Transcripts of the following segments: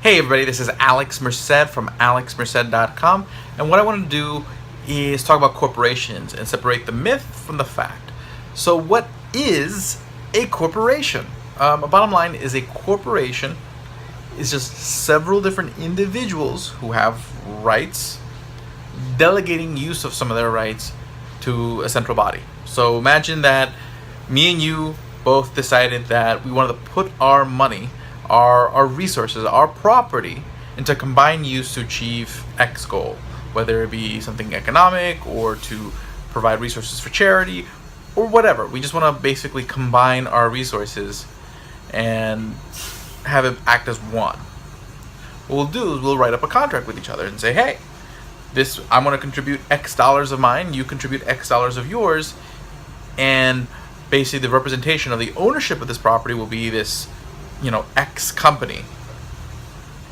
Hey everybody, this is Alex Merced from alexmerced.com, and what I want to do is talk about corporations and separate the myth from the fact. So what is a corporation? A bottom line is a corporation is just several different individuals who have rights, delegating use of some of their rights to a central body. So imagine that me and you both decided that we wanted to put our money, our resources, our property into combined use to achieve X goal, whether it be something economic or to provide resources for charity or whatever. We just want to basically combine our resources and have it act as one. What we'll do is we'll write up a contract with each other and say, hey, I'm going to contribute X dollars of mine, you contribute X dollars of yours, and basically the representation of the ownership of this property will be this, X company.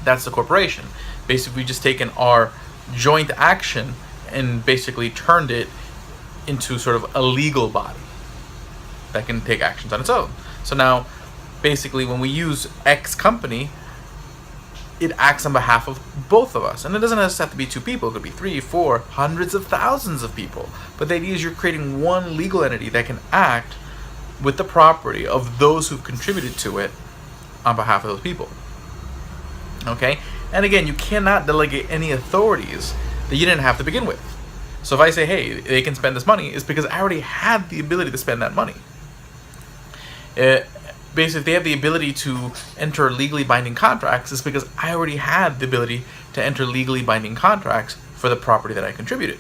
That's the corporation. Basically, we've just taken our joint action and basically turned it into sort of a legal body that can take actions on its own. So now, basically, when we use X company, it acts on behalf of both of us. And it doesn't have to be two people. It could be 3, 4, hundreds of thousands of people. But the idea is you're creating one legal entity that can act with the property of those who've contributed to it on behalf of those people. Okay? And again, you cannot delegate any authorities that you didn't have to begin with. So if I say, hey, they can spend this money, it's because I already had the ability to spend that money. Basically, if they have the ability to enter legally binding contracts, it's because I already had the ability to enter legally binding contracts for the property that I contributed.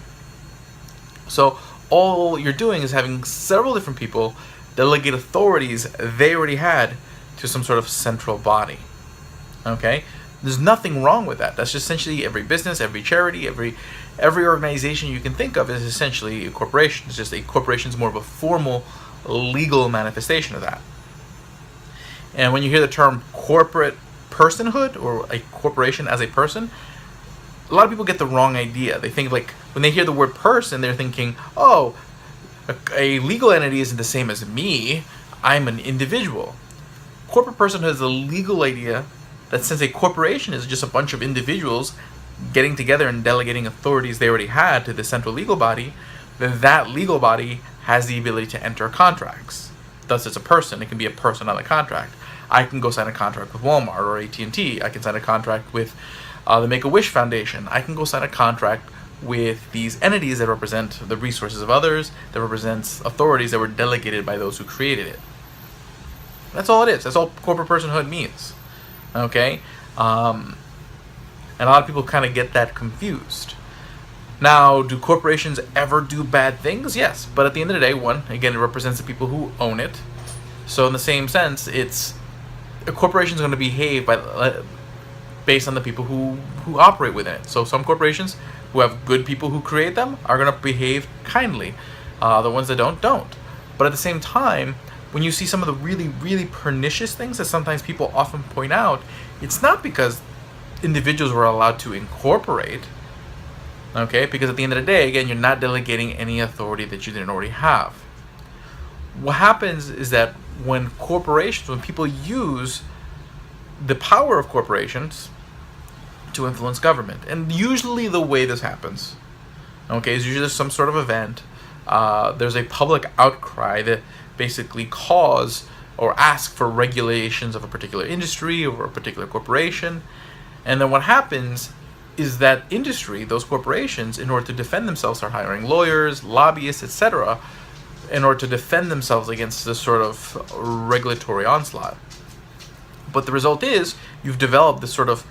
So all you're doing is having several different people delegate authorities they already had to some sort of central body. Okay? There's nothing wrong with that. That's just essentially every business, every charity, every organization you can think of is essentially a corporation. It's just a corporation is more of a formal legal manifestation of that. And when you hear the term corporate personhood or a corporation as a person, a lot of people get the wrong idea. They think when they hear the word person, they're thinking, oh, a legal entity isn't the same as me. I'm an individual. Corporate personhood is a legal idea that since a corporation is just a bunch of individuals getting together and delegating authorities they already had to the central legal body, then that legal body has the ability to enter contracts. Thus, it's a person. It can be a person on the contract. I can go sign a contract with Walmart or AT&T. I can sign a contract with the Make-A-Wish Foundation. I can go sign a contract with these entities that represent the resources of others, that represents authorities that were delegated by those who created it. That's all it is. That's all corporate personhood means. Okay? And a lot of people kind of get that confused. Now, do corporations ever do bad things? Yes. But at the end of the day, again, it represents the people who own it. So in the same sense, a corporation is going to behave based on the people who operate within it. So some corporations who have good people who create them are going to behave kindly. The ones that don't. But at the same time, when you see some of the really, really pernicious things that sometimes people often point out, it's not because individuals were allowed to incorporate. Okay, because at the end of the day, again, you're not delegating any authority that you didn't already have. What happens is that when people use the power of corporations to influence government, and usually the way this happens, okay, is usually there's some sort of event, there's a public outcry that basically cause or ask for regulations of a particular industry or a particular corporation, and then what happens is that industry, those corporations, in order to defend themselves, start hiring lawyers, lobbyists, etc., in order to defend themselves against this sort of regulatory onslaught. But the result is you've developed this sort of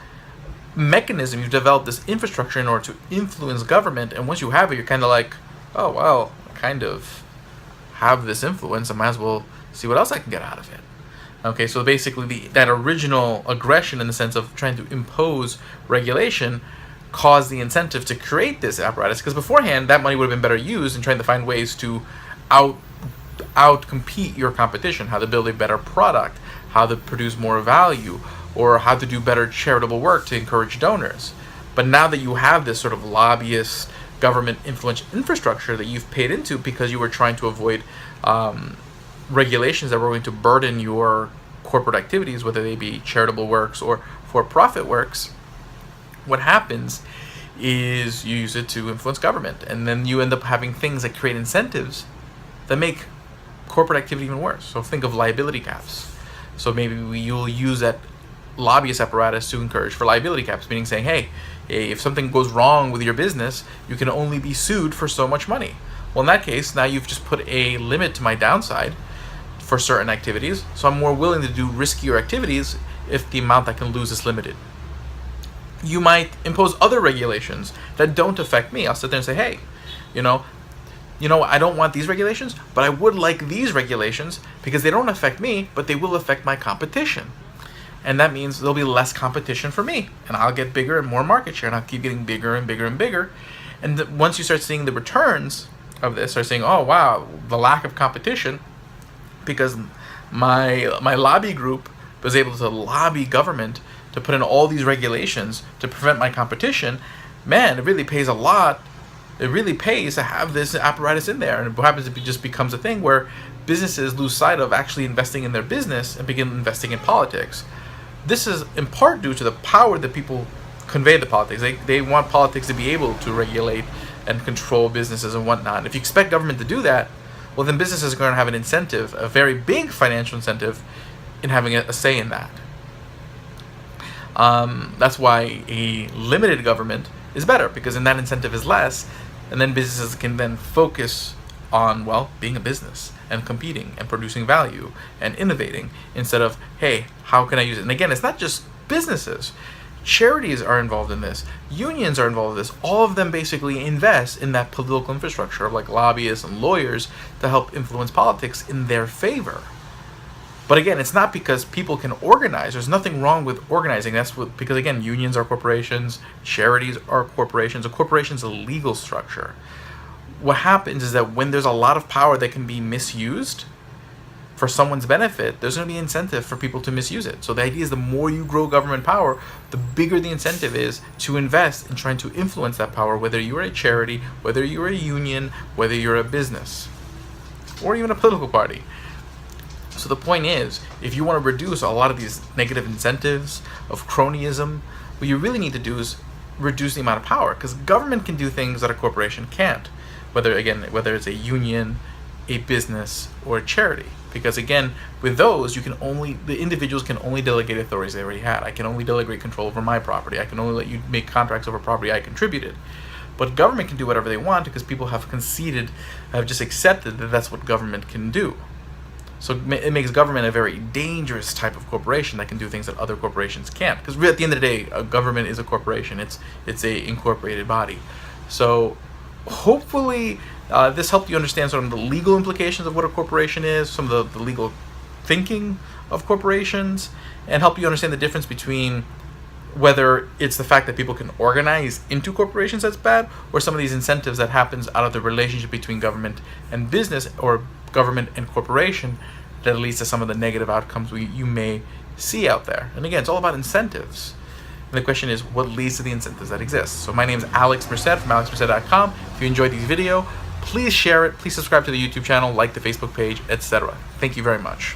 mechanism, you've developed this infrastructure in order to influence government, and once you have it, you're kind of like, oh, well, I kind of have this influence, I might as well see what else I can get out of it. Okay, so basically that original aggression in the sense of trying to impose regulation caused the incentive to create this apparatus, because beforehand that money would have been better used in trying to find ways to out-compete your competition, how to build a better product, how to produce more value, or how to do better charitable work to encourage donors. But now that you have this sort of lobbyist government influence infrastructure that you've paid into because you were trying to avoid regulations that were going to burden your corporate activities, whether they be charitable works or for-profit works, what happens is you use it to influence government, and then you end up having things that create incentives that make corporate activity even worse. So think of liability caps. So maybe you'll use that lobbyist apparatus to encourage for liability caps, meaning saying, hey, if something goes wrong with your business, you can only be sued for so much money. Well, in that case, now you've just put a limit to my downside for certain activities, so I'm more willing to do riskier activities if the amount I can lose is limited. You might impose other regulations that don't affect me. I'll sit there and say, hey, I don't want these regulations, but I would like these regulations because they don't affect me, but they will affect my competition. And that means there'll be less competition for me, and I'll get bigger and more market share, and I'll keep getting bigger and bigger and bigger. And once you start seeing the returns of this, start saying, oh wow, the lack of competition, because my lobby group was able to lobby government to put in all these regulations to prevent my competition, man, it really pays a lot. It really pays to have this apparatus in there. And what happens if it just becomes a thing where businesses lose sight of actually investing in their business and begin investing in politics. This is in part due to the power that people convey to politics. They want politics to be able to regulate and control businesses and whatnot. If you expect government to do that, well, then businesses are going to have an incentive, a very big financial incentive, in having a say in that. That's why a limited government is better, because then that incentive is less, and then businesses can then focus on, well, being a business and competing and producing value and innovating, instead of, hey, how can I use it? And again, it's not just businesses. Charities are involved in this. Unions are involved in this. All of them basically invest in that political infrastructure of like lobbyists and lawyers to help influence politics in their favor. But again, it's not because people can organize. There's nothing wrong with organizing. Because again, unions are corporations, charities are corporations. A corporation is a legal structure. What happens is that when there's a lot of power that can be misused for someone's benefit, there's going to be incentive for people to misuse it. So the idea is the more you grow government power, the bigger the incentive is to invest in trying to influence that power, whether you're a charity, whether you're a union, whether you're a business, or even a political party. So the point is, if you want to reduce a lot of these negative incentives of cronyism, what you really need to do is reduce the amount of power, because government can do things that a corporation can't, whether it's a union, a business, or a charity. Because again, with those, the individuals can only delegate authorities they already had. I can only delegate control over my property. I can only let you make contracts over property I contributed. But government can do whatever they want, because people have just accepted that that's what government can do. So it makes government a very dangerous type of corporation that can do things that other corporations can't. Because at the end of the day, a government is a corporation. It's a incorporated body. So hopefully this helped you understand sort of the legal implications of what a corporation is, some of the legal thinking of corporations, and help you understand the difference between whether it's the fact that people can organize into corporations that's bad, or some of these incentives that happens out of the relationship between government and business, or government and corporation, that leads to some of the negative outcomes you may see out there. And again, it's all about incentives. And the question is, what leads to the incentives that exist? So my name is Alex Merced from alexmerced.com. If you enjoyed this video, please share it, please subscribe to the YouTube channel, like the Facebook page, etc. Thank you very much.